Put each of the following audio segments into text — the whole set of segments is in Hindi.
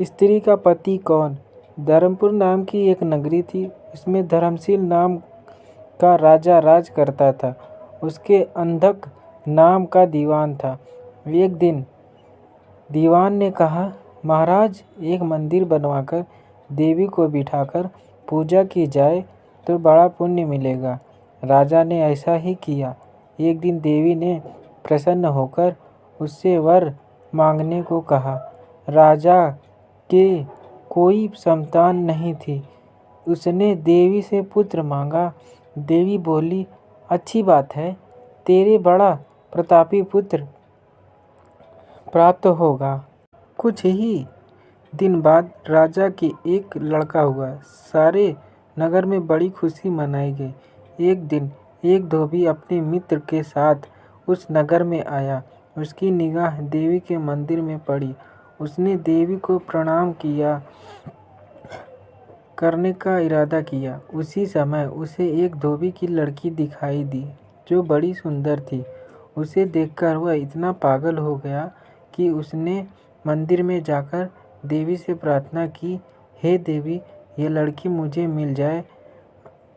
स्त्री का पति कौन। धर्मपुर नाम की एक नगरी थी। उसमें धर्मशील नाम का राजा राज करता था। उसके अंधक नाम का दीवान था। एक दिन दीवान ने कहा, महाराज, एक मंदिर बनवाकर देवी को बिठाकर पूजा की जाए तो बड़ा पुण्य मिलेगा। राजा ने ऐसा ही किया। एक दिन देवी ने प्रसन्न होकर उससे वर मांगने को कहा। राजा के कोई संतान नहीं थी। उसने देवी से पुत्र मांगा। देवी बोली, अच्छी बात है, तेरे बड़ा प्रतापी पुत्र प्राप्त होगा। कुछ ही दिन बाद राजा के एक लड़का हुआ। सारे नगर में बड़ी खुशी मनाई गई। एक दिन एक धोबी अपने मित्र के साथ उस नगर में आया। उसकी निगाह देवी के मंदिर में पड़ी। उसने देवी को प्रणाम किया करने का इरादा किया। उसी समय उसे एक धोबी की लड़की दिखाई दी जो बड़ी सुंदर थी। उसे देखकर वह इतना पागल हो गया कि उसने मंदिर में जाकर देवी से प्रार्थना की, हे देवी, ये लड़की मुझे मिल जाए।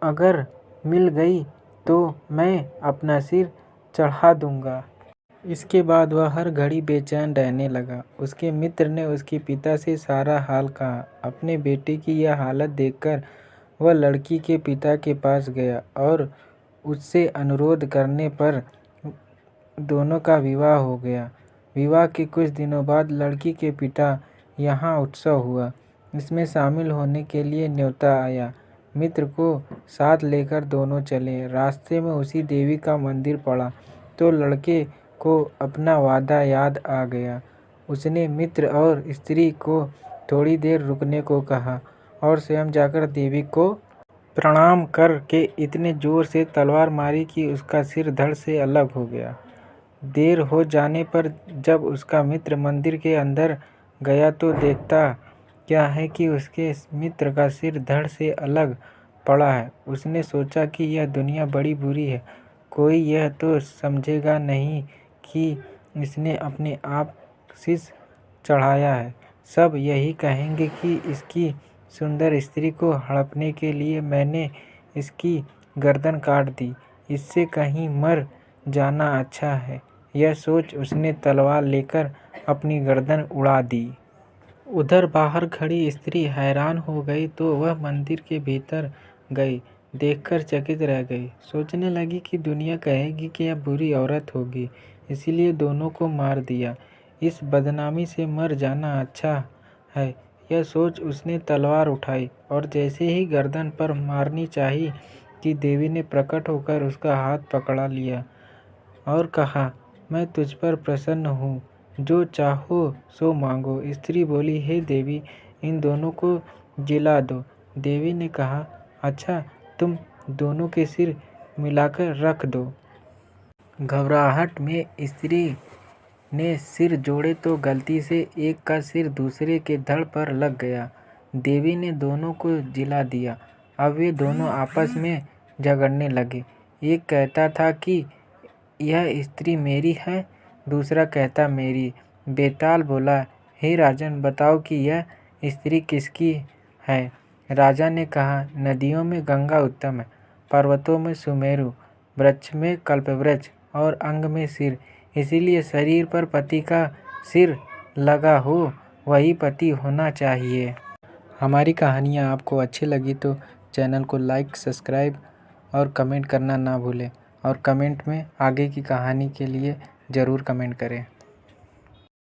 अगर मिल गई तो मैं अपना सिर चढ़ा दूंगा। इसके बाद वह हर घड़ी बेचैन रहने लगा। उसके मित्र ने उसके पिता से सारा हाल कहा। अपने बेटे की यह हालत देखकर वह लड़की के पिता के पास गया और उससे अनुरोध करने पर दोनों का विवाह हो गया। विवाह के कुछ दिनों बाद लड़की के पिता यहाँ उत्सव हुआ। इसमें शामिल होने के लिए न्योता आया। मित्र को साथ लेकर दोनों चले। रास्ते में उसी देवी का मंदिर पड़ा तो लड़के को अपना वादा याद आ गया। उसने मित्र और स्त्री को थोड़ी देर रुकने को कहा और स्वयं जाकर देवी को प्रणाम करके इतने जोर से तलवार मारी कि उसका सिर धड़ से अलग हो गया। देर हो जाने पर जब उसका मित्र मंदिर के अंदर गया तो देखता क्या है कि उसके मित्र का सिर धड़ से अलग पड़ा है। उसने सोचा कि यह दुनिया बड़ी बुरी है। कोई यह तो समझेगा नहीं कि इसने अपने आप शीश चढ़ाया है। सब यही कहेंगे कि इसकी सुंदर स्त्री को हड़पने के लिए मैंने इसकी गर्दन काट दी। इससे कहीं मर जाना अच्छा है। यह सोच उसने तलवार लेकर अपनी गर्दन उड़ा दी। उधर बाहर खड़ी स्त्री हैरान हो गई तो वह मंदिर के भीतर गई। देखकर चकित रह गई। सोचने लगी कि दुनिया कहेगी कि यह बुरी औरत होगी, इसीलिए दोनों को मार दिया। इस बदनामी से मर जाना अच्छा है। यह सोच उसने तलवार उठाई और जैसे ही गर्दन पर मारनी चाही कि देवी ने प्रकट होकर उसका हाथ पकड़ा लिया और कहा, मैं तुझ पर प्रसन्न हूँ, जो चाहो सो मांगो। स्त्री बोली, हे देवी, इन दोनों को जिला दो। देवी ने कहा, अच्छा, तुम दोनों के सिर मिलाकर रख दो। घबराहट में स्त्री ने सिर जोड़े तो गलती से एक का सिर दूसरे के धड़ पर लग गया। देवी ने दोनों को जिला दिया। अब वे दोनों आपस में झगड़ने लगे। एक कहता था कि यह स्त्री मेरी है, दूसरा कहता मेरी। बेताल बोला, हे राजन, बताओ कि यह स्त्री किसकी है। राजा ने कहा, नदियों में गंगा उत्तम है, पर्वतों में सुमेरु, वृक्ष में कल्पवृक्ष और अंग में सिर। इसीलिए शरीर पर पति का सिर लगा हो वही पति होना चाहिए। हमारी कहानियाँ आपको अच्छी लगी तो चैनल को लाइक, सब्सक्राइब और कमेंट करना ना भूलें। और कमेंट में आगे की कहानी के लिए ज़रूर कमेंट करें।